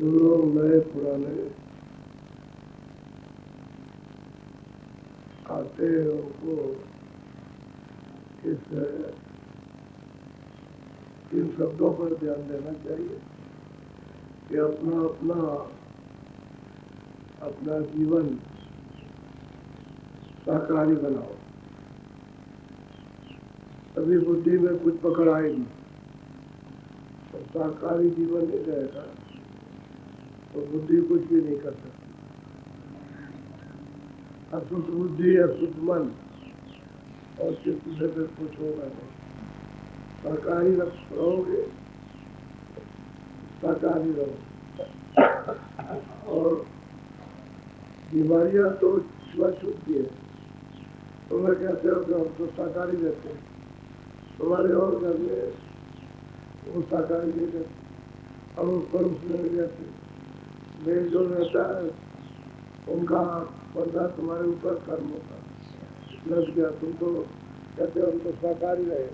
जो लोग नए पुराने आते हैं उनको इन शब्दों पर ध्यान देना चाहिए कि अपना जीवन शाकाहारी बनाओ, तभी बुद्धि में कुछ पकड़ आएगी। तो शाकाहारी जीवन नहीं रहेगा तो बुद्धि कुछ भी नहीं कर सकती। अशुद्ध बुद्धि, अशुद्ध मन और चित्त से फिर कुछ होगा नहीं। शाकाहारी रहोगे, शाकाहारी रहो। और बीमारियां तो स्वशुद्धि है। तुम्हें कहते हो कि हम तो शाकाहारी रहते हैं, तुम्हारे और घर में वो शाकाहारी नहीं रहते, हम उस पर उसमें रहते। मेल जो रहता है उनका बंदा तुम्हारे ऊपर कर्म होता लग गया। तुम तो कहते हो हम तो शाकाहारी रहे,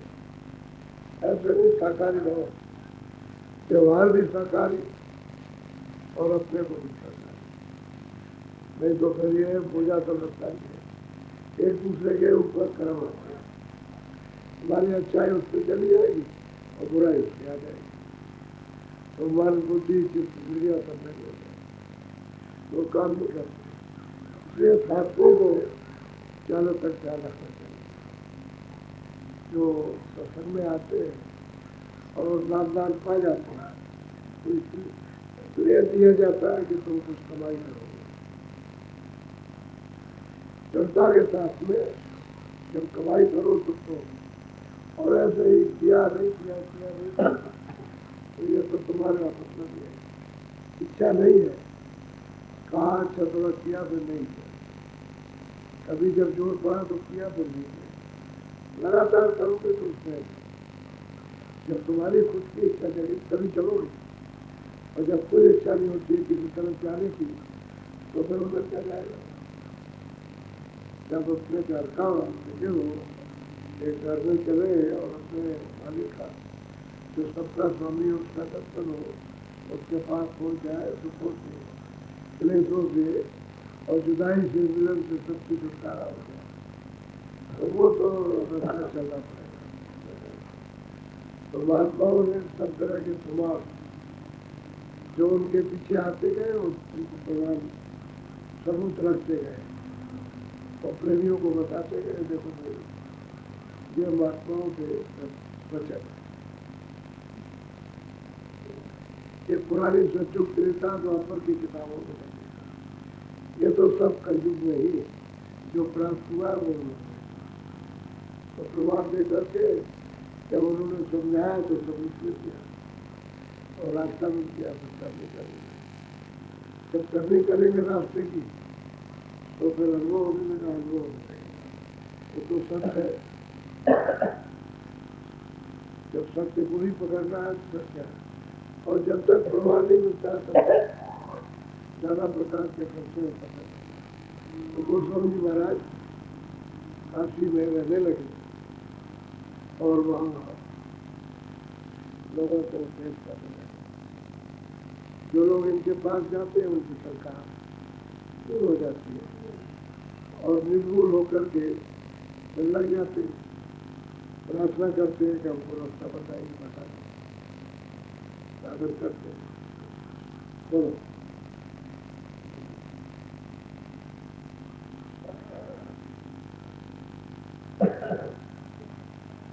ऐसे नहीं, शाकाहारी रहो। व्यवहार भी शाकाहारी और अपने को भी शाकाहारी, नहीं तो फिर ये पूजा तो लगता है एक दूसरे के ऊपर कर्म होता है। हमारी अच्छाई उस पर चली जाएगी और बुराई उसकी आ जाएगी, तो मन बुद्धि चित्त इंद्रियां सब नहीं हो जाए, वो काम नहीं करते। इसलिए शास्त्रों को ज़्यादा तक ध्यान रखना चाहिए। जो सत्संग में आते हैं और दान पा जाते हैं तो इसलिए दिया जाता है कि तुम कुछ कमाई करोगे। जनता के साथ में जब कमाई करो तो और ऐसे ही किया नहीं तो ये तो तुम्हारे आपस में भी है, इच्छा नहीं है। कहा अच्छा थोड़ा किया फिर नहीं किया, कभी जब जोर पड़ा तो किया फिर नहीं किया। लगातार करोगे तो उसमें जब तुम्हारी खुद की इच्छा जगी तभी चलोगे, और जब कोई इच्छा नहीं होती है किसी तरफ जाने की तो फिर उधर क्या जाएगा। जब अपने घर का हो, एक घर में चले और अपने मालिक का जो सबका स्वामी उसका दर्शन हो, उसके पास पहुँच जाए तो पहुँचे, क्लेशों से और जुदाई से मिलन से सबकी छुटकारा हो जाए, तो वो तो रास्ता चलना पड़ेगा। तो महात्माओं ने सब तरह के समाज जो उनके पीछे आते गए उनको भगवान सबूत रखते गए और प्रेमियों को बताते गए, देखो भाई ये महात्माओं के वचन, ये पुरानी सचुग त्रेता द्वापर की किताबों में, ये तो सब कलयुग में ही जो प्राप्त हुआ वो तो प्रमाण दे करके जब उन्होंने समझाया तो सबूत में किया और रास्ता में किया, फिर करनी करेंगे। जब करनी करेंगे रास्ते की तो फिर अनुभव होने का अनुभव हो जाएगा। वो तो सत्य है, जब सत्य पूरी पकड़ना है तो सत्य है। और जब तक प्रमाण नहीं मिलता तब ज्यादा प्रकार के संशय पकड़। तो गोस्वामी जी महाराज काशी में रहने लगे और वहाँ लोगों को उपदेश करने लगे। जो लोग इनके पास जाते हैं उनकी शंका दूर हो जाती है और निर्भूल होकर के लग जाते, प्रार्थना करते हैं कि हमको रास्ता बताइए, बताइए, साधन करते हैं। बोलो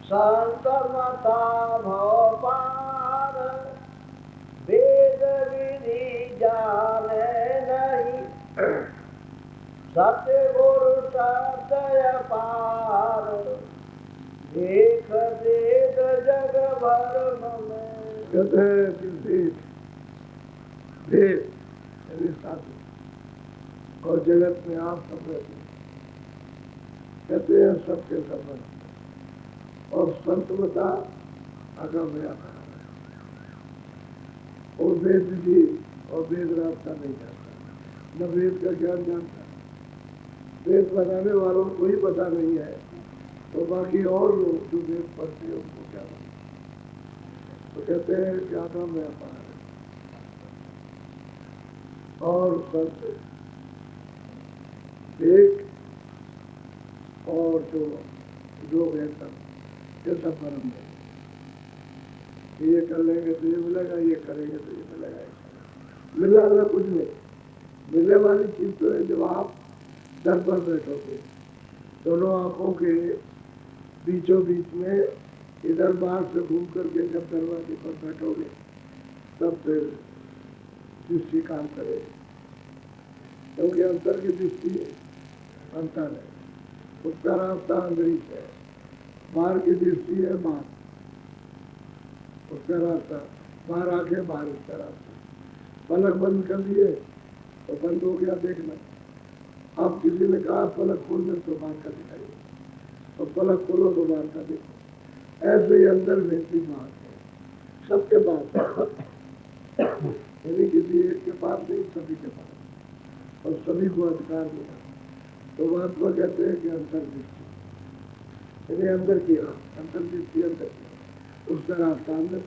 संतमता भव पार वेद विधि जाने नहीं, सत्य गुरु सत्य पार देख देख जग भर में। कहते हैं कि वेद यानी साधु और जगत में आप सब रहते हैं, कहते हैं सबके सब और संतमता अगम है, और वेद विधि और वेद रास्ता नहीं जानता, न वेद का ज्ञान जानता। वेद बताने वालों को ही पता नहीं है तो बाकी और लोग जो वेद पढ़ते हैं उनको क्या बताते। तो कहते हैं कि अगम है, और सत्य, एक और जो है सब, ये सब परम है। ये कर लेंगे तो ये मिलेगा, ये करेंगे तो ये मिलेगा। मिलने वाला कुछ नहीं। मिलने वाली चीज तो है जब आप दर पर बैठोगे, दोनों आंखों के बीचों बीच में इधर बाहर से घूम करके जब दरवाजे पर बैठोगे तब फिर दृष्टि काम करेगी। क्योंकि अंतर की दृष्टि अंतर है, उसका रास्ता अंतरिक्ष है। बाहर की दृष्टि है बाहर, उसका रास्ता बाहर आके बाहर उसका रास्ता। पलक बंद कर दिए तो बंद हो गया देखना। अब किसी ने कहा पलक खोल दे तो बाहर का दिखाइए, और पलक खोलो तो बाहर का देखो। ऐसे ही अंदर भेजती बात है सबके पास, यानी किसी एक के पास नहीं, सभी के पास, और सभी को अधिकार मिला। तो महात्मा कहते हैं कि अंतर्दृष्टि, यानी अंदर की अंतर्दृष्टि, अंदर की उसका रास्ता अंदर,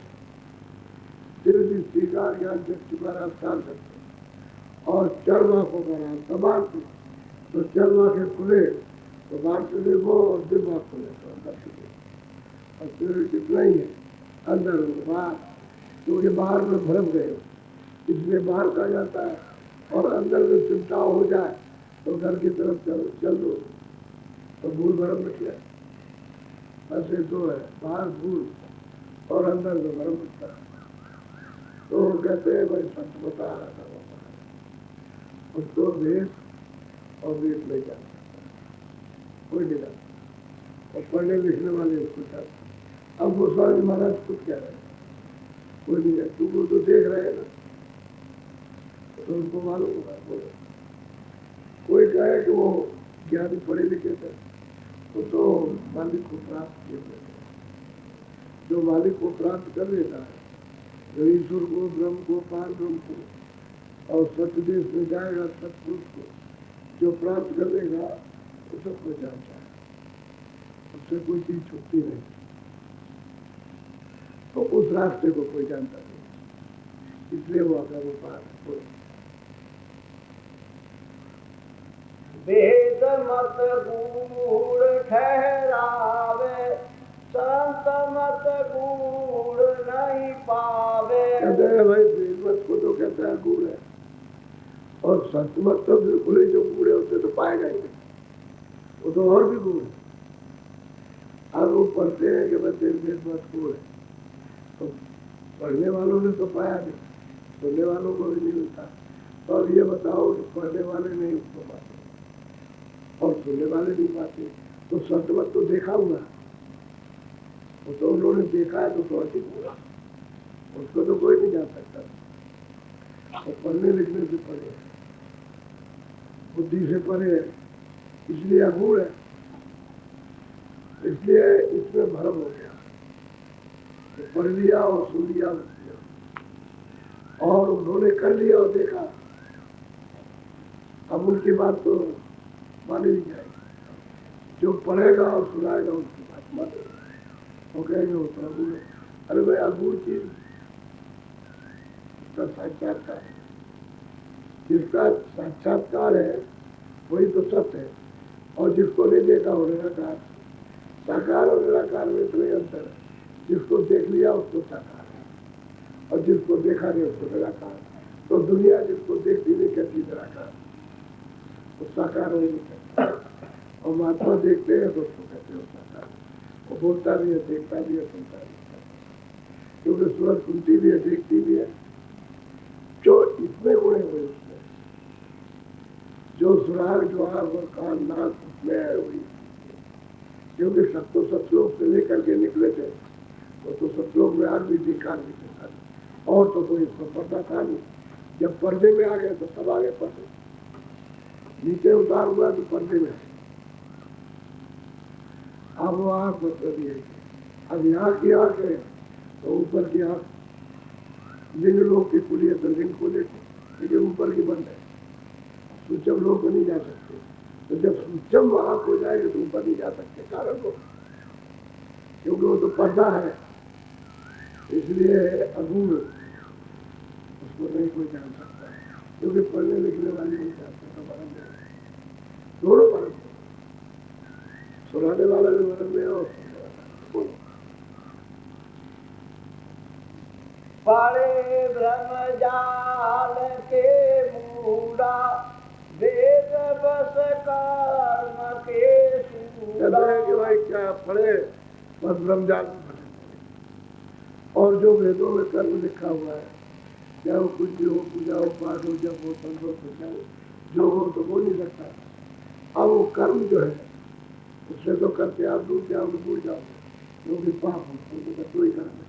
दिव्य दृष्टि का ज्ञान चक्षु का रास्ता अंदर, और चर्म आंखों का रास्ता बाहर से। तो चर्म आंखें खुले तो बाहर से देखो, और दिव्य आंख खुले तो अंदर से देखो। और फिर कितना ही है अंदर बाहर, क्योंकि बाहर में भ्रम गए इसलिए बाहर का जाता है। और अंदर में चिंता हो जाए तो घर की तरफ चल दो तो भूल भ्रम मिट जाए। ऐसे तो है, बाहर भूल और अंदर में भ्रम मिटता है। तो कहते हैं भाई सच बता रहा था उसको भेद और वेद नहीं जान सकता, कोई नहीं जानता। और पढ़ने लिखने वाले उसको जानते। अब गोस्वामी महाराज खुद कह रहे हैं कोई नहीं है, तुमको तो देख रहे हैं ना, तो उनको मालूम होगा। कोई कहे कि वो ज्ञानी पढ़े लिखे थे तो मालिक को प्राप्त किए हुए थे। जो मालिक को प्राप्त कर लेता है, जो ईश्वर को, ब्रह्म को, पार ब्रह्म को और सत्य देश में जाएगा, सत्पुरुष को जो प्राप्त कर लेगा वो सबको जानता है, उससे कोई चीज छूटती नहीं। तो उस रास्ते को कोई जानता नहीं, इसलिए वो अपना वो पार हो। वेद मत गूढ़ ठहरावे, संत मत गूढ़ नहीं पावे। कहते हैं भाई वेद मत को तो कहता है गूढ़ है, और संत मत तो बिल्कुल ही जो गूढ़ है उससे तो पाएगा ही नहीं, वो तो और भी गूढ़ है। अब वो पढ़ते हैं कि भाई वेद मत गूढ़ है, तो पढ़ने वालों ने तो पाया नहीं, सुनने वालों को भी नहीं मिलता। तो अब ये बताओ कि पढ़ने वाले नहीं उसको पाते और सुनने वाले नहीं पाते, तो सतमत तो देखा हुआ, वो तो उन्होंने देखा है तो अधिक हुआ, उसको तो कोई नहीं जा सकता। तो पढ़ने लिखने से पढ़े, बुद्धि से पढ़े, इसलिए अगूढ़ है, इसलिए इसमें भ्रम हो गया। तो पढ़ लिया और सुन लिया और उन्होंने कर लिया और देखा, अब उनकी बात तो मानी नहीं जाएगी। जो पढ़ेगा और सुनाएगा उसकी बात मानेगा, वो कहेंगे वो तो अगूढ़ है। अरे भाई अगूढ़ चीज उसका साक्षात्कार है, जिसका साक्षात्कार है वही तो सत्य है, और जिसको नहीं देखा वो निराकार। साकार और निराकार में इतना अंतर है, जिसको देख लिया उसको साकार है, और जिसको देखा नहीं उसको निराकार। तो दुनिया जिसको देखती नहीं कहती निराकार, वो साकार हो नहीं कहता। और महात्मा देखते हैं तो उसको कहते हो साकार। वो बोलता भी है, देखता भी है, सुनता भी है, क्योंकि सूरज सुनती भी है, देखती भी है। जो इसमें उड़े हुए उसमें, जो सुराग, जो आग और कान नाक उसमें है वही, क्योंकि सब तो सतलोक से लेकर के निकले थे, तो सतलोक में आग भी थी, कान भी था, और तो कोई इसको पर्दा था नहीं। जब पर्दे में आ गए तो सब आगे पर्दे, नीचे उतार हुआ तो पर्दे में। अब वो आँख मतलब ये, अब यहाँ की आँख है तो ऊपर की आँख, लिंग लोग की खुली है तो लिंग खोले, लेकिन ऊपर की बंद है, सूचम लोग को नहीं जा सकते। तो जब सूचम आँख हो जाएगी तो ऊपर नहीं जा सकते, कारण को, क्योंकि वो तो पर्दा है, इसलिए अगूढ़ उसको नहीं कोई जान सकता है। क्योंकि पढ़ने लिखने वाले नहीं चाहते तो मरण में दोनों मरण में, सुनाने वाला भी मरण में और सुनने वाला। बोलो। पड़े ब्रह्म जाल के मूड़ा, वेद बस कर्म के कहते हैं कि भाई क्या पढ़े, बस ब्रह्मजाल में पढ़े, और जो वेदों में कर्म लिखा हुआ है, चाहे वो कुछ भी हो, पूजा हो, पाठ हो, जब हो, संतोष हो, चाहे जो हो तो बोल नहीं सकता। अब वो कर्म जो है उससे तो करके आप दूर जाओगे, भूल जाओगे, क्योंकि पाप हो तो कोई कर्म नहीं।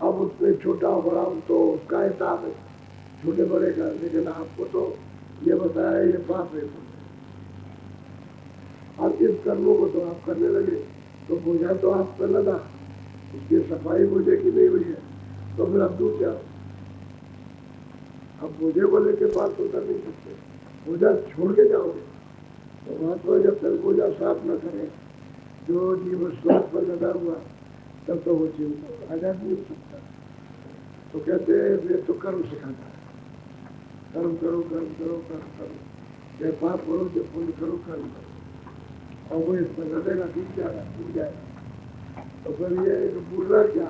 अब उसमें छोटा हो बड़ा हो तो उसका हिसाब है, छोटे बड़े का, लेकिन आपको तो ये बताया ये पाप है। अब इस कर्मों को तो आप करने लगे तो बोझा तो आप पर लगा, उसकी सफाई बोझे की नहीं हुई है, तो फिर अब दूर जाओ। अब बोझे को लेके पास तो कर नहीं सकते, बोझा छोड़ के जाओगे तो महात्मा जब तक बोझा साफ न करे, जो जीव स्वास्थ्य पर लगा हुआ, तब तो वो जीव आजाद नहीं हो सकता। तो कहते हैं वे तो कर्म सिखाता है, कर्म करो, कर्म करो, कर्म करो, चाहे पाप करो, चाहे पुण्य करो, कर्म करो, और वो इस पर लड़ेगा, टूट जाएगा, टूट जाएगा। तो फिर ये बोल रहा क्या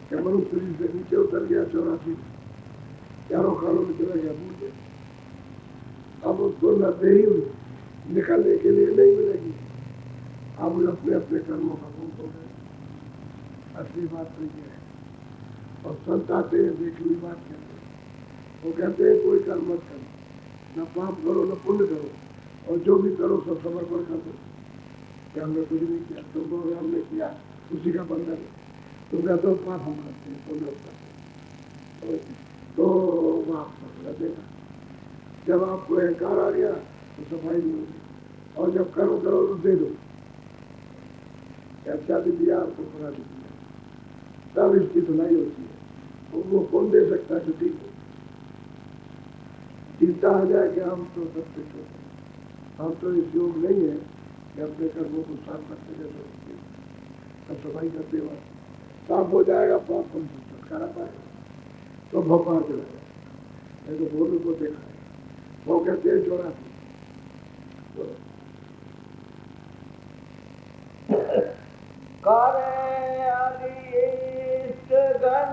कि मनुष्य से नीचे उतर गया 84 चारों खालों में चला गया, भूल गया। अब उसको नदी निकलने के लिए नहीं मिलेगी। अब अपने अपने कर्मों का भूख हो गए। असली बात तो ये है। और संत आते हैं देखी हुई बात कहते हैं, वो कहते हैं कोई कर्म मत करो, न पाप करो न पुण्य करो, और जो भी करो सब समर्पण कर दो कि हमने कुछ नहीं किया, तुमको हमने किया उसी का बंधन है। तुम कहते हो पाप हम करते हैं, पुण्य करते हैं, तो माफ कर देगा। जब आपको अहंकार आ गया तो सफाई नहीं होगी, और जब कर्म करो तो दे दो, अच्छा भी दिया आपको, बुरा भी दिया, तब इसकी धुलाई होती है। वो कौन दे सकता है जो ठीक हो? चिंता आ जाए कि हम तो सब कुछ होते हैं, हम तो इस योग नहीं है कि अपने कर्मों को साफ करते रहते, अब सफाई करते वक्त साफ हो जाएगा, पाप कौन से छुटकारा पाएगा, तो भोपाल चला जाए। मैं तो बोलू को देखा है, वो कहते हैं जोड़ा करे अधीष्ट गण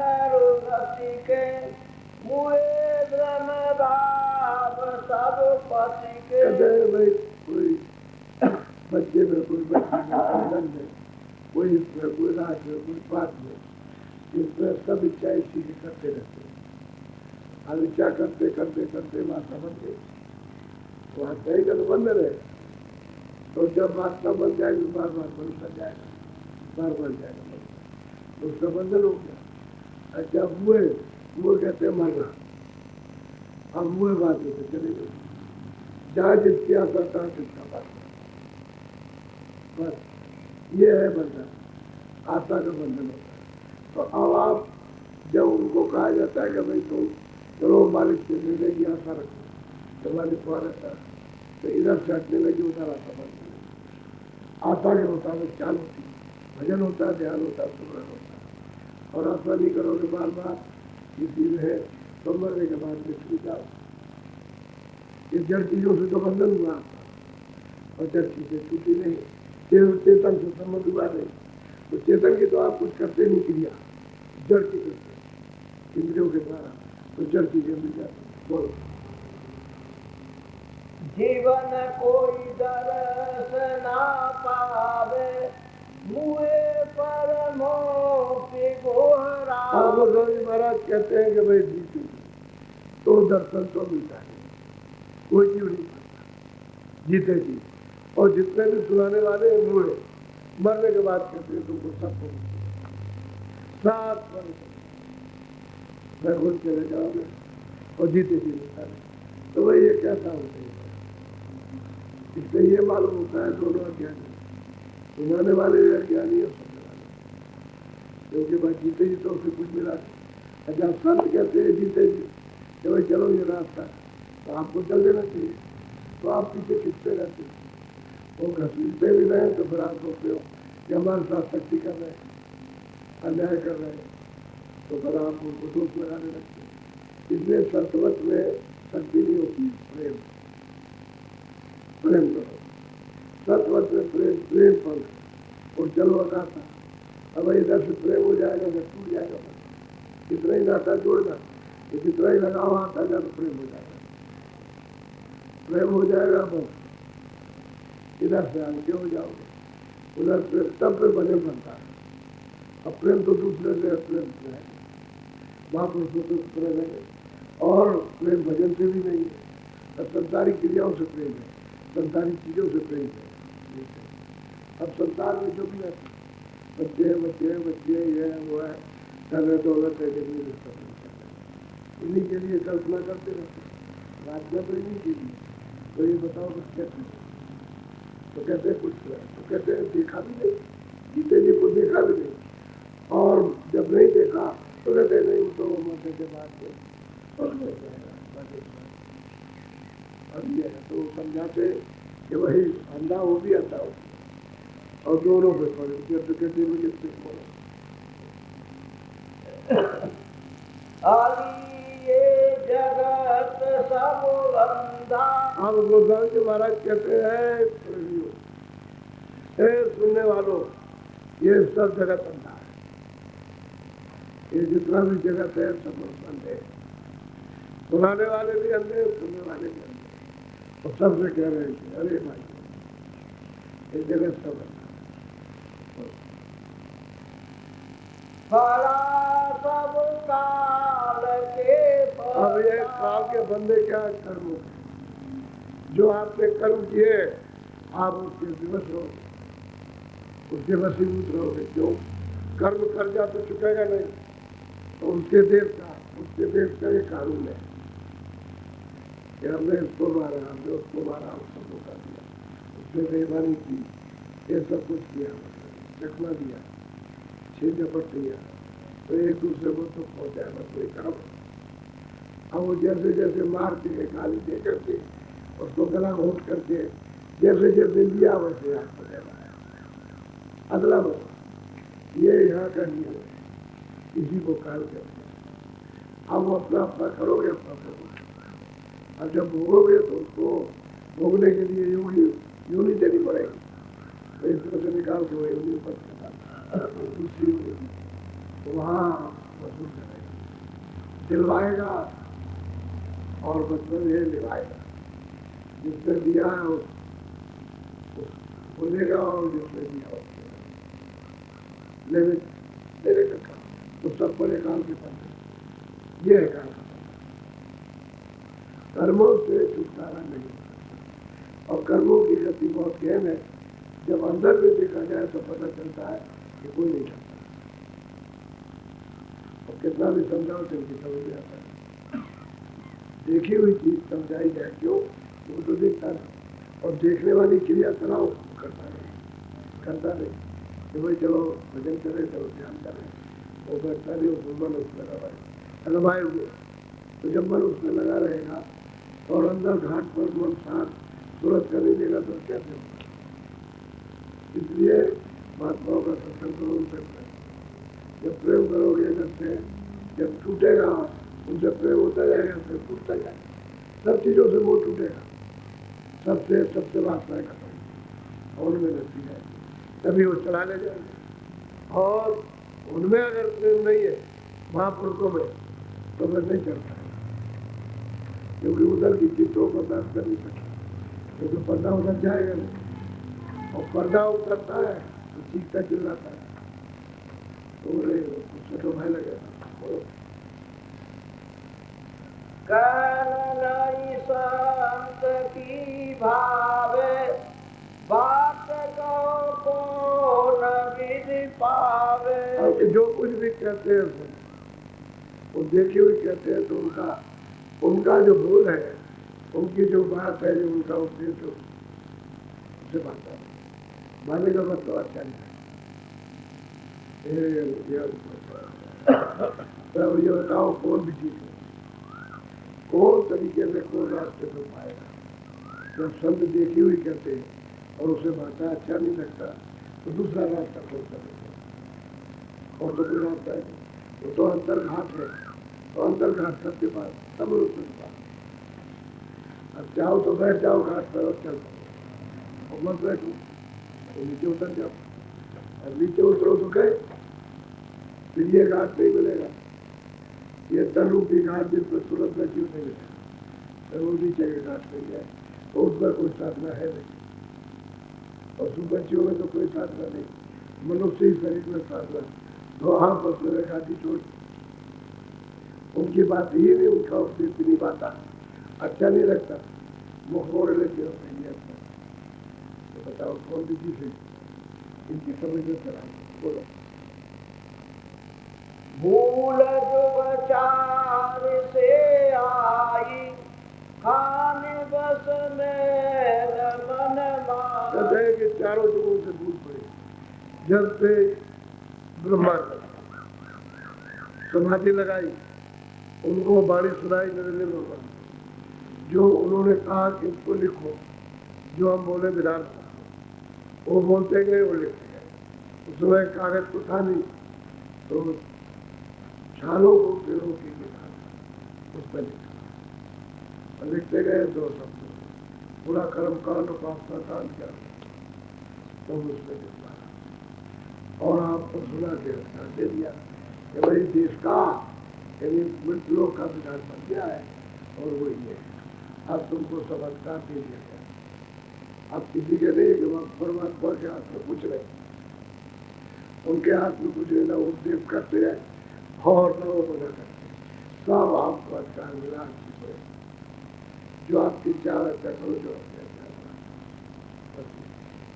रसिके, मुए ब्रह्म भाव सब पथिके। भाई कोई बच्चे में, कोई बच्चे में, आनंद में, कोई इसमें, कोई राज में, कोई पाठ में, इसमें सब इच्छा इसी की करते रहते हैं। अब इच्छा करते करते करते वासना बन गई, वासना ही का तो बंधन है। तो जब वासना बन जाएगी बार बार बंद कर जाएगा, बार बार जाएगा, तो उसका बंधन हो गया। अच्छा मुए कहते हैं मरना, अब मुए बात होते चले गए, जहाँ जिसकी आशा था जिसका बात, बस ये है बंधन, आशा का बंधन होता है। तो अब आप जब उनको कहा जाता है कि भाई तुम चलो मालिक से मिलने की आशा रखो, तो मालिक को रहता है, तो इधर से हटने लगी, उधर आशा बंद, आशा के मुताबिक चाल होती है, भजन होता है, ध्यान होता है, सुमरन होता है। और आशा नहीं करोगे बार बार किसी में है तो मरने के बाद बिछड़ जाओ। ये जड़ चीजों से तो बंधन हुआ आपका, और जड़ चीजें टूटी नहीं, चेतन से संबंध हुआ नहीं, तो चेतन की तो आप कुछ करते नहीं क्रिया, जड़ की करते इंद्रियों के द्वारा, तो जड़ चीजें मिल जाती। बोलो। जीवन कोई दरस ना पावे, मुए पर मोपी गोहरा। आप गोविंद महाराज कहते हैं कि भाई जीते तो दर्शन तो मिलता है, कोई जीव नहीं पाता, जीते जी। और जितने भी सुनाने वाले हैं मुए, मरने के बाद कहते हैं तुमको सबको सात मैं खुद चले जाओगे, और जीते जी मिलता है। तो भाई ये कैसा होता है? इससे ये मालूम होता है दोनों अज्ञानी, सुनाने वाले भी अज्ञानी और सुनने वाले, क्योंकि भाई जीते जी तो उसे कुछ मिला। अच्छा संत कहते हैं जीते जी कि भाई चलो ये रास्ता, तो आपको चल देना चाहिए, तो आप पीछे खिंचते रहते हैं, वो घसीटते भी रहे तो फिर आप सोचते हो कि हमारे साथ शक्ति कर रहे हैं, अन्याय कर रहे हैं, तो फिर आप उनको दोष लगाने लगते हैं। इसलिए सतवत में शक्ति नहीं होती, प्रेम प्रेम करो। सतवत में प्रेम प्रेम पंख और चलो गाता। अब इधर से प्रेम हो जाएगा जब टूट जाएगा, इतना ही नाता जोड़ना, जितना ही लगाव आता जाए तो प्रेम हो जाएगा, प्रेम हो जाएगा। बस इधर से आगे हो जाओगे, उधर प्रेम तब पे बने बनता है। अब प्रेम तो दूसरे से प्रेम है, महापुरुषों से प्रेम है, और प्रेम भजन से भी नहीं है। अब संसारी क्रियाओं से प्रेम है, संसारी चीजों से प्रेम है। अब संसार में जो भी है, बच्चे बच्चे बच्चे ये वो है, धन दौलत है, जितनी भी सब इन्हीं के लिए कल्पना करते रहते, राज्य तो इन्हीं के लिए। तो ये बताओ कुछ कहते हैं, तो कहते हैं कुछ, तो कहते हैं देखा भी नहीं, गीते जी को देखा भी नहीं, और जब नहीं देखा तो कहते नहीं तो मरने के बाद अब ये है। तो समझाते कि वही अंधा वो भी आता हो, और दोनों पे पड़े, तो कहते मुझे पड़ो। ये जगत सब अंधा। आप गोस्वामी जी महाराज कहते हैं सुनने वालों, ये सब जगत अंधा है, ये जितना भी जगत है सब अंधे, सुनाने वाले भी अंधे, सुनने वाले भी अंधे, और सबसे कह रहे हैं कि अरे भाई ये जगत सब अंधा। सब काल के अब ये काल के बंदे क्या कर्म, जो आपने कर्म किए आप उसके विवश रहोगे, उसके वशीभूत रहोगे। क्यों? कर्म कर्जा तो चुकेगा नहीं, तो उसके देश का ये कानून है कि हमने इसको मारा, हमने उसको मारा, उसको धोखा दिया, उसने बेईमानी की, ये सब कुछ किया, चकमा दिया, छीन झपट दिया, तो एक दूसरे को तो पहुंचाएगा कोई काम। अब वो जैसे जैसे मार के गाली दे करके उसको गला घोट करके जैसे जैसे लिया वैसे हाथ पर रहा है। अगला बता, ये यहाँ का नियम है, इसी को काल करते हैं। अब वो अपना अपना करोगे, अपना करोगे, और जब भोगोगे तो उसको भोगने के लिए यूनी देनी पड़ेगी, तो इस तरह से निकाल के वही यूनी ऊपर दूसरी वहाँ वसूल करेगा, दिलवाएगा, और बचपन ये निभाएगा। जिसने दिया है वो देगा, और जिसने दिया लेने का काम, तो सब बड़े काम के पास ये है काम का। कर्मों से छुटकारा नहीं होता, और कर्मों की गति बहुत गहन है। जब अंदर में देखा जाए तो पता चलता है कि कोई नहीं करता, और कितना भी समझाओ तो उनकी समझ में आता है। देखी हुई चीज समझाई जाए, क्यों? वो तो देखता नहीं, और देखने वाली क्रिया कराओ करता नहीं कि भाई चलो भजन करें, चलो ध्यान करें, वो करता नहीं, उसमें मन उसमें लगाए हुए। तो जब मन उसमें लगा रहेगा और अंदर घाट पर मन शांत सूरज का नहीं देगा तो कैसे होगा? इसलिए महात्माओं का सत्संग करो, उनसे जब प्रेम करोगे, जब टूटेगा उनसे प्रेम होता जाएगा, फिर टूटता जाएगा, सब चीजों से मोह टूटेगा, सबसे वासनाएं खत्म और उनमें लगती है, तभी वो चला ले जाएंगे। और उनमें अगर प्रेम नहीं है महापुरुषों में, तो वह नहीं चलता है, क्योंकि उधर की चित्तों को बर्दाश्त कर नहीं सकता, क्योंकि पर्दा उधर जाएगा नहीं, और पर्दा उतरता है तो चीखता चिल्लाता है, तो उससे तो भय लगेगा। नहीं संत की भावे, बात को न विधि पावे। और जो कुछ भी कहते हैं वो देखे हुए कहते हैं, तो उनका जो बोल है, उनकी जो बात है, जो उनका उपदेश है, उससे बात है, माने का मतलब अच्छा नहीं है। तो ये बताओ कौन भी चीज है, कौन तरीके से कौन रास्ते पर पाएगा? जब संत देखी हुई कहते हैं और उसे बातें अच्छा नहीं लगता, तो दूसरा रास्ता खोल कर, और तो कोई रास्ता है, वो तो अंतर्घात है, तो अंदर घाट सबके पास, सब के पास। अब चाहो तो बैठ जाओ घाट पर और चल पाओ, और मत बैठो तो नीचे उतर जाओ। और नीचे उतरो तो गए, फिर ये घाट नहीं मिलेगा, ये तनु की घाट जिस पर तुरंत क्यों नहीं मिलेगा, फिर वो नीचे के घाट पे गए तो उसमें कोई साधना है नहीं। पशु पक्षियों में तो कोई साधना नहीं, मनुष्य ही शरीर में साधना। तो हाँ बस मेरे घाटी छोड़, उनकी बात ही नहीं, उनका उपदेश नहीं पाता, अच्छा नहीं लगता, मुख मोड़ लेते हो नहीं अच्छा। तो बताओ कौन विधि से इनकी समझ में चला, बोलो। भूल जुग चार से आई, खाने बस में मन कहते हैं कि चारों जुगों से भूल पड़े। जब से ब्रह्मा समाधि लगाई, उनको वाणी सुनाई नरेंद्र भगवान, जो उन्होंने कहा कि इसको लिखो, जो हम बोले विधान वो बोलते गए, वो लिखते गए। उस समय कागज तो था नहीं, तो छालों को पेड़ों की लिखा, उस पर लिखा और लिखते गए दो शब्द, पूरा कर्म कांड उपासना कांड किया, तो उसमें लिखा और आपको सुना के दे दिया कि भाई देश का यानी मृत्यु का विधान बन गया है और वो ये अब तुमको समझदार दे दिया गया। अब किसी के नहीं कि वह परमात्मा के हाथ में कुछ नहीं, उनके हाथ में कुछ नहीं, ना उपदेश करते हैं और न वो मना करते, सब आपको अधिकार मिला आपकी, जो आपकी चार अच्छा करो, जो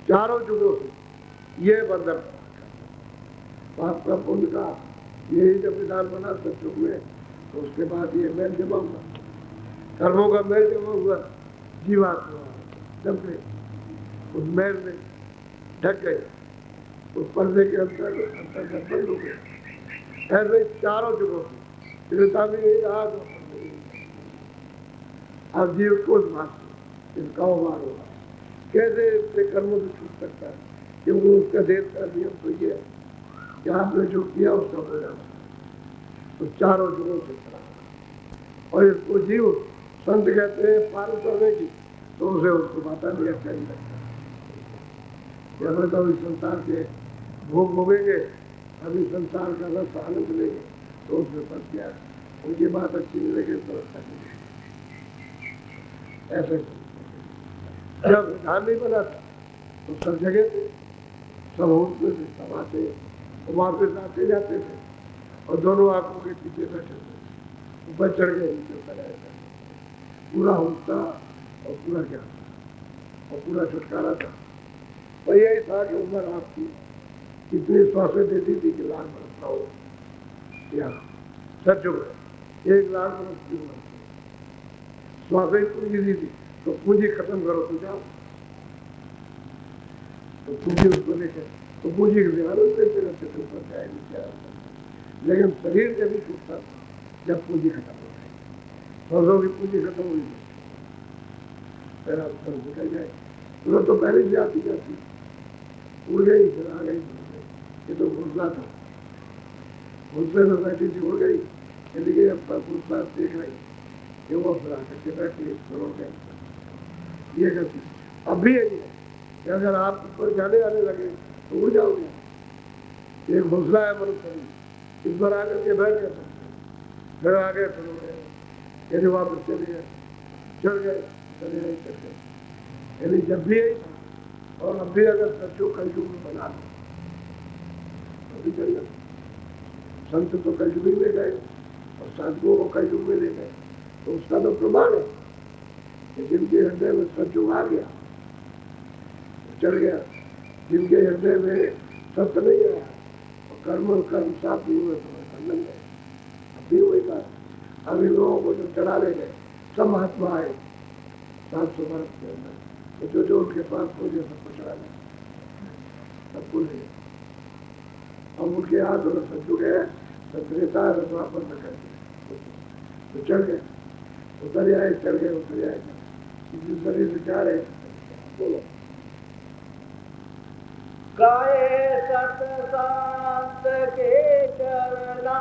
चारों जुगों से ये बंधन पाप का पुण्य का यही जब विधान बना सत्युग में, तो उसके बाद ये मेल जमा हुआ, कर्मों का मेल जमा हुआ, जीवात्मा जब गए उस मेल में ढक गए, उस पर्दे के अंतर्गत बंद हो गए। ऐसे चारों जुगों से त्रेता में यही आज अब जीव को इसका उबार होगा, कैसे इससे कर्मों से छूट सकता है, क्योंकि उसका देश का नियम तो ये है कि आपने जो किया उसका हो जाना, तो चारों जुगों से चला। और इसको जीव संत कहते हैं पार करने की, तो उसे उसको पता नहीं, अच्छा नहीं लगता। जैसे तो इस संसार के भोग भोगेंगे, अभी संसार का रस आनंद लेंगे, तो उसमें फंस गया, उनकी बात अच्छी नहीं लगे तो अच्छा नहीं। ऐसे जब विधान नहीं बना था तो सब जगह थे, सब होते थे, सब आते, वापस आते जाते थे, और दोनों आंखों के पीछे बैठे थे, ऊपर चढ़ गए, नीचे उतर आए थे, पूरा होता और पूरा ज्ञान और पूरा छुटकारा था। और यही था कि उम्र आपकी कितनी श्वासें देती थी कि लाख बरस ना हो, या सच में 1 लाख बरस की उम्र श्वासें पूंजी दी थी, तो पूंजी खत्म करो तो जाओ, तो पूंजी उसको लेकर तो पूंजी के ध्यान देते रहते थे, ऊपर जाए नीचे आए, लेकिन शरीर जब भी टूटता जब पूंजी खत्म हो गई, श्वासों की पूंजी खत्म हुई, फिर आप सब निकल जाए, तुरंत तो पहले से आती जाती, उड़ गई, फिर आ गई, ये तो घुसला था, घुसले में बैठी थी, उड़ गई, चली गई, अब तक घुसला देख रही कि वो फिर आकर के बैठी, छोड़ गए। ये गलती अब भी यही है कि अगर आप ऊपर जाने आने लगे तो उड़ जाओगे। एक घोसला है मनुष्य, इस पर आकर के बैठ गए, फिर आगे फिर उड़ गए, यदि वापस चले गए, चढ़ गए, चले गए, चढ़ गए, यानी जब भी यही था। और अब भी अगर सच्चों कलयुग में बना लो तो भी चल गए। संत तो कलयुग में गए और साधुओं को कलयुग में ले गए, तो उसका तो प्रमाण है कि जिनके हृदय में सत्युग आ गया, चढ़ गया, जिनके हृदय में सत्य नहीं आया और कर्म साफ नहीं हुए तो खंडन गए। अभी वही बात, अभी लोगों को जो चढ़ा ले गए, सब महात्मा आए 700 वर्ष के अंदर, तो जो उनके पास पहुंचे सबको चढ़ा गए, सबको ले गए। अब उनके हाथ में सत्युग है, सत्रेता रत्वापर न करके तो चढ़ गए, उतर आए, चढ़ गए, उतर आए, किसी शरीर से जा रहे, बोलो। गाए सत संत के चरना,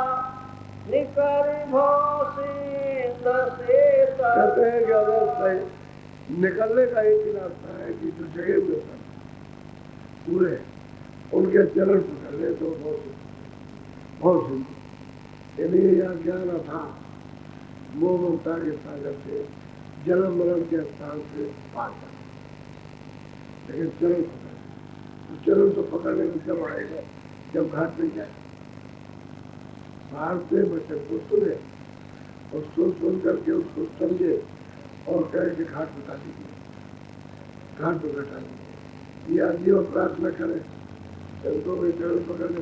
निकर भौसिंद से कहते हैं कि अगर सही निकलने का एक ही रास्ता है कि जो जगह हुए सन पूरे उनके चरण पकड़ ले तो बहुत सुंदर। यानी यह ज्ञान था मोह ममता के सागर से जन्म मरण के स्थान से पार कर, लेकिन चरण पकड़, तो चरण तो पकड़ने में जब आएगा जब घाट में जाए, बाहर से बच्चे को सुने और सुन करके उसको समझे और कहे कि घाट बता दीजिए, घाट पर बैठा दीजिए, ये आदमी और प्रार्थना करे संतों के चरण पकड़ने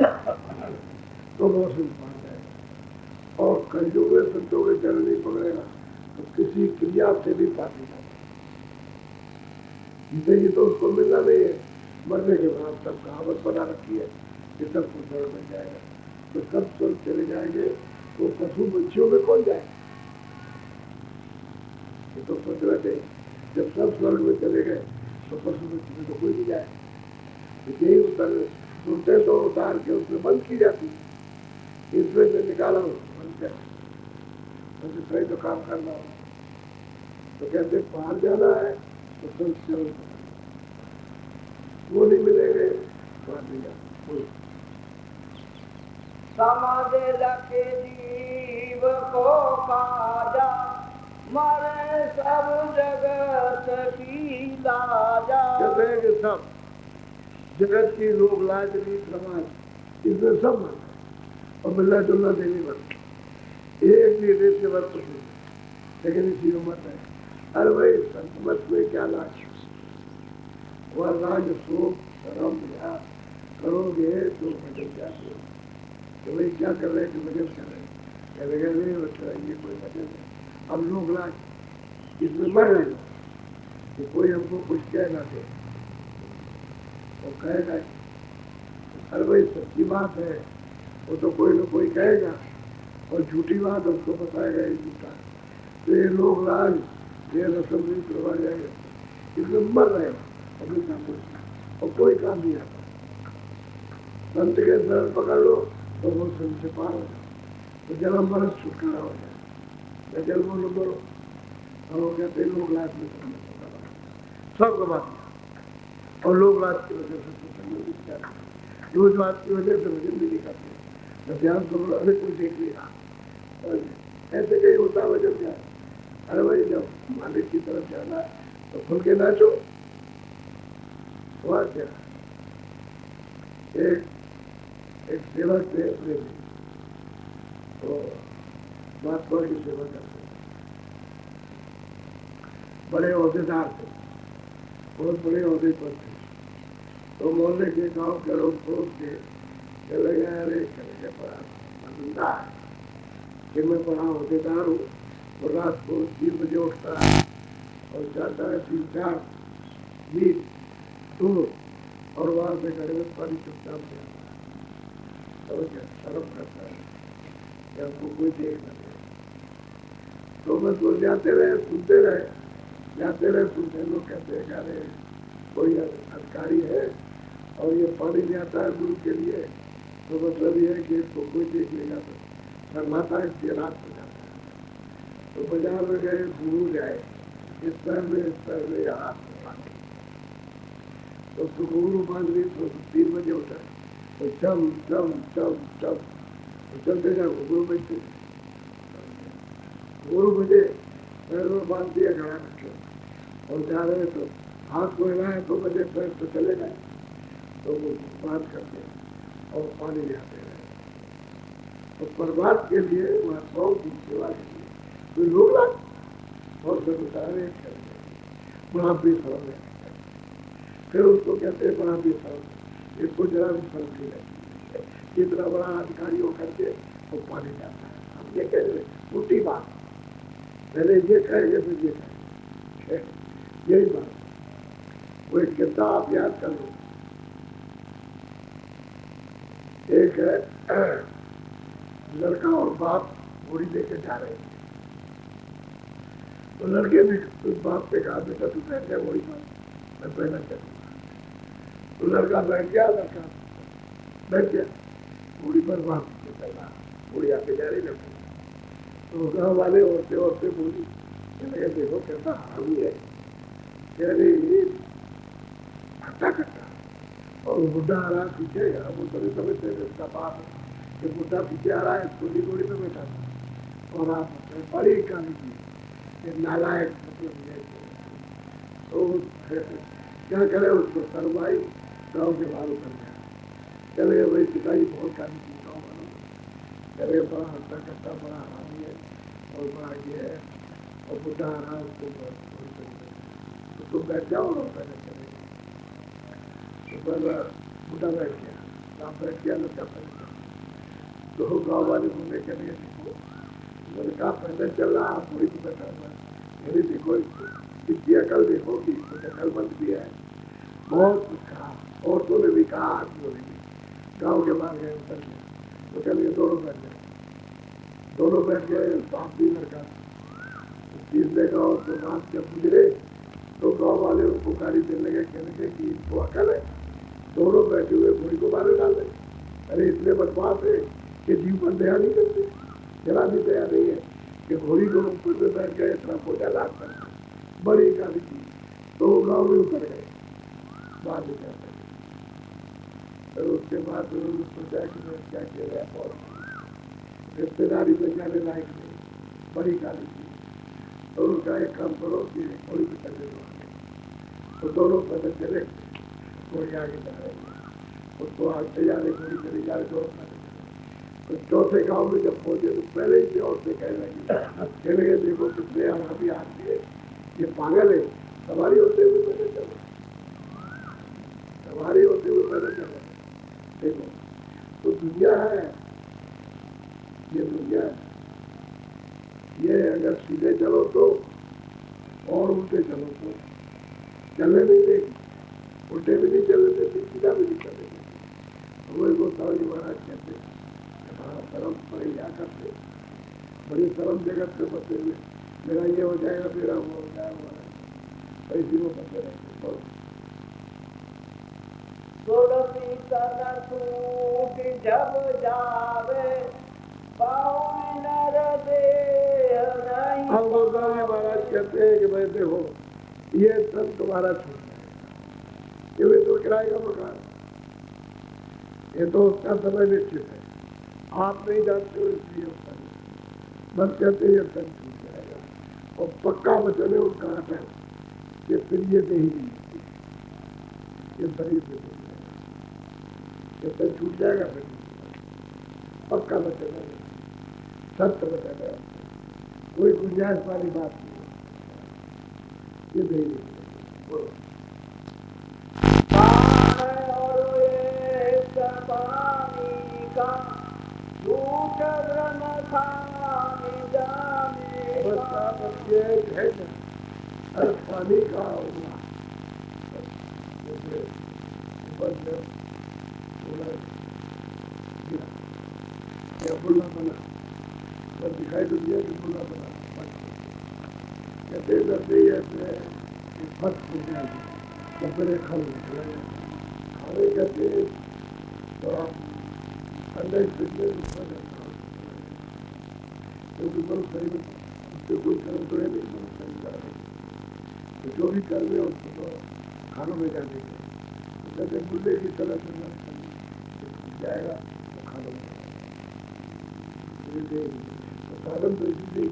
तो मौसम पड़ जाएगा। और कलयुग में संतों के चरण नहीं पकड़ेगा तो किसी क्रिया से भी पार नहीं जाता। जिंदगी तो उसको मिलना नहीं है, मरने के बाद सब कहावत बना रखी है कि सब कुछ स्वर्ग में जाएगा, तो सब स्वर्ग चले जाएंगे तो पशु पंछियों में कौन जाए? ये तो सोच रहे थे जब सब स्वर्ग में चले गए तो पशु पंछी में तो कोई नहीं जाए। यही उतर सुनते तो उतार के उसमें बंद की जाती, इसमें से निकाला हो बंद कर, तो सही तो काम करना हो तो कहते बाहर जाना है तो सब चल वो नहीं मिलेंगे बाहर नहीं जाए। समझ लखे जीव को काजा, मरे सब जगत की लाजा। कहते हैं कि सब जगत की लोग लाज रीत समाज इसमें सब मत और मिलना जुलना देवी मत, एक भी देश के मत कुछ नहीं, लेकिन इसी में मत है। अरे भाई संत मत में क्या लाज, वह राज शोक शरम या करोगे तो भजन जाते हो कि भाई क्या कर रहे हैं कि भजन कर रहे हैं, कह रहे नहीं बच्चा ये कोई भजन है। अब लोग लाज इसमें मर रहे कि कोई हमको कुछ कह ना दे, वो कहेगा अरे भाई सच्ची बात है वो तो कोई ना कोई कहेगा और झूठी बात हमको बताएगा ये झूठा, तो ये लोग लाज ये रसम नहीं करवा जाएगा, इसमें मर रहे अपने काम और कोई काम नहीं आता। संत के शरण पकड़ लो तो वो संत से पार हो जाए, तो जन्म मरण छुटकारा हो जाए। जन्मों न मरो और वो कहते लोग लाज में सब गवा दिया और लोग लाज की वजह से रोज बात की वजह से भजन भी नहीं करते, ध्यान करो अरे कोई देख लेगा, ऐसे कहीं होता वजन क्या। अरे भाई जब मालिक की तरफ जाना तो खुल के नाचो। हुआ क्या एक सेवक थे अपने तो महात्मा की सेवा करते, बड़े ओहदेदार थे, बहुत बड़े ओहदे पर थे, तो मोहल्ले के गांव के लोग सोच के चले गए अरे चले गए बड़ा बंदा है कि मैं बड़ा ओहदेदार हूँ और रात को 3 बजे उठता है और जाता है 3-4 मील दूर और वहाँ से घर में पानी चुपचाप से आता है और क्या शर्म करता है कि हमको कोई देख न दे। तो बस वो जाते रहे सुनते रहे, जाते रहे सुनते, लोग कहते हैं अरे कोई अधिकारी है और ये पानी ले आता है गुरु के लिए, तो मतलब ये है कि इसको कोई देख लेगा तो शर्माता है, इसलिए रात को जाता है। तो बाजार में गए गुरु जाए इस पैर में हाथ तो उसको गुरु बांध ली तो 3 बजे उठा तो चम चम चम चम तो चलते जाओ गुरु बैठते गुरु बजे पैर में बांध दिया खड़ा करके और जा रहे तो हाथ को हिलाए 2 बजे पैर तो चले गए, तो वो बांध करके और पानी ले आते रहे। तो प्रभात के लिए महात्माओं की सेवा के लिए कोई लोग लाग और सब उतारे बड़ा भी शर्म है, फिर उसको कहते हैं बड़ा भी शर्म, इसको जरा भी शर्म नहीं लगती, इतना बड़ा अधिकारी होकर के वो पानी जाता है। हम ये कह रहे उल्टी बात, पहले ये कहेंगे फिर ये कहेंगे, यही बात। वो एक किस्सा आप याद कर लो, एक है लड़का और बाप घोड़ी लेके जा रहे थे, तो लड़के ने उस बाप से कहा बेटा तू बैठ जा घोड़ी पर, मैं पहले चलूंगा। तो लड़का बैठ गया, लड़का बैठ गया घोड़ी पर, बाप से चल रहा बुढ़िया बेचारी ने तो गाँव वाले औरतें औरतें बोली कि देखो कैसा हावी है, कह रही खट्टा खट्टा। और बुढ़ा आ रहा पीछे, वो सभी समझते हैं उसका बाप है कि बुढ़ा पीछे आ रहा है, छोटी गोड़ी में बैठा था और आप बड़ी कहानी की नालायक मतलब ये तो क्या करे, उसको सरवाई गाँव के बाहर उतर गया। चले भाई पिताजी बहुत कहानी की गाँव वालों चले, बड़ा हंसा करता, बड़ा हावी है और बड़ा ये है, और बुढ़ा आ रहा है उसको बैठ जाओ और पहले चले। तो बुढ़ा बैठ गया, राम बैठ गया, लड़का पहले चल। तो गाँव वाले बोले चले देखो, मैंने कहा पहले चल रहा आप थोड़ी को बैठा हुआ, मेरी देखो इसकी अकल देखो कि अकलमंद भी है, बहुत कुछ कहा, औरतों ने भी कहा, आदमियों ने भी। गाँव के बाहर गए, उतर गए, तो चलिए दोनों बैठ गए, दोनों बैठ गए, बाप भी लड़का। तीसरे गाँव तो बात जब गुजरे तो गाँव वाले उनको गाड़ी देने लगे, कहने लगे कि इनको अकल है, दोनों बैठे हुए घोड़ी को मारे डाले। अरे इतने बदमाश है कि जीव पर दया नहीं करते, जरा भी दया नहीं है कि घोड़ी को ऊपर में बैठ गए, इतना बोझा लाद कर बड़ी गाड़ी की। तो वो गाँव में उतर गए, बाद में क्या करें। फिर उसके बाद उन्होंने सोचा कि मैं क्या किया गया, और रिश्तेदारी में जाने लायक नहीं, बड़ी गाड़ी की। तो उनका एक काम करो कि घोड़ी पे चले दो, तो दोनों पैदल चले, घोड़ी आगे जा रहे हैं, उसको आगे जा रहे, घोड़ी चली जा रहे, दोनों पैदल चले। तो चौथे गांव में जब पहुंचे तो पहले ही से औरतें कहने लगे देखो कितने आरामी आदमी है, ये पागल है, सवारी होते हुए पैदल चलो, सवारी होते हुए पैदल चलो। देखो तो दुनिया है, ये दुनिया है, ये अगर सीधे चलो तो और उल्टे चलो तो चलने नहीं देगी, उल्टे भी नहीं चलने देती, सीधा भी नहीं चलने देती। वही गोस्वामी जी महाराज कहते बड़ा शर्म बड़ी क्या करते, बड़ी शर्म जगत से बचे हुए, मेरा ये हो जाएगा, मेरा वो हो जाएगा, ऐसी वो बचे रहते। तुलसी तन सूट जब जावे, पाहुन नर देह नहीं। हम गोस्वामी महाराज कहते हैं कि भाई देखो ये तन तुम्हारा छूट जाएगा, ये भी तो किराए का मकान, ये तो उसका समय निश्चित है, आप नहीं जानते हो इसलिए उसका बस कहते ये तन छूट जाएगा। और पक्का वचन है उनका आता है कि फिर ये नहीं मिलती, ये शरीर से छूट जाएगा, ये तन छूट जाएगा, फिर पक्का वचन है, सत्य वचन है, कोई गुंजाइश वाली बात नहीं, ये नहीं बोलो। और एक पानी का झूठ भ्रम खाने जाने का। ये है हर पानी का हुआ जैसे ऊपर से बुला बना, बस दिखाई तो दिया कि बुला बना, कहते करते ही ऐसे फट हो जाएगी, कपड़े खल निकलेंगे, खाने कहते तो अंडे फिटने ऊपर जाता है, क्योंकि बहुत शरीर उससे कोई कर्म तो है नहीं, बहुत शरीर जा रहे, तो जो भी कर्म है उसको तो खानों में जाने के, तो कहते बुल्ले की तरह से जाएगा तो खानों में, तो साधन तो इसीलिए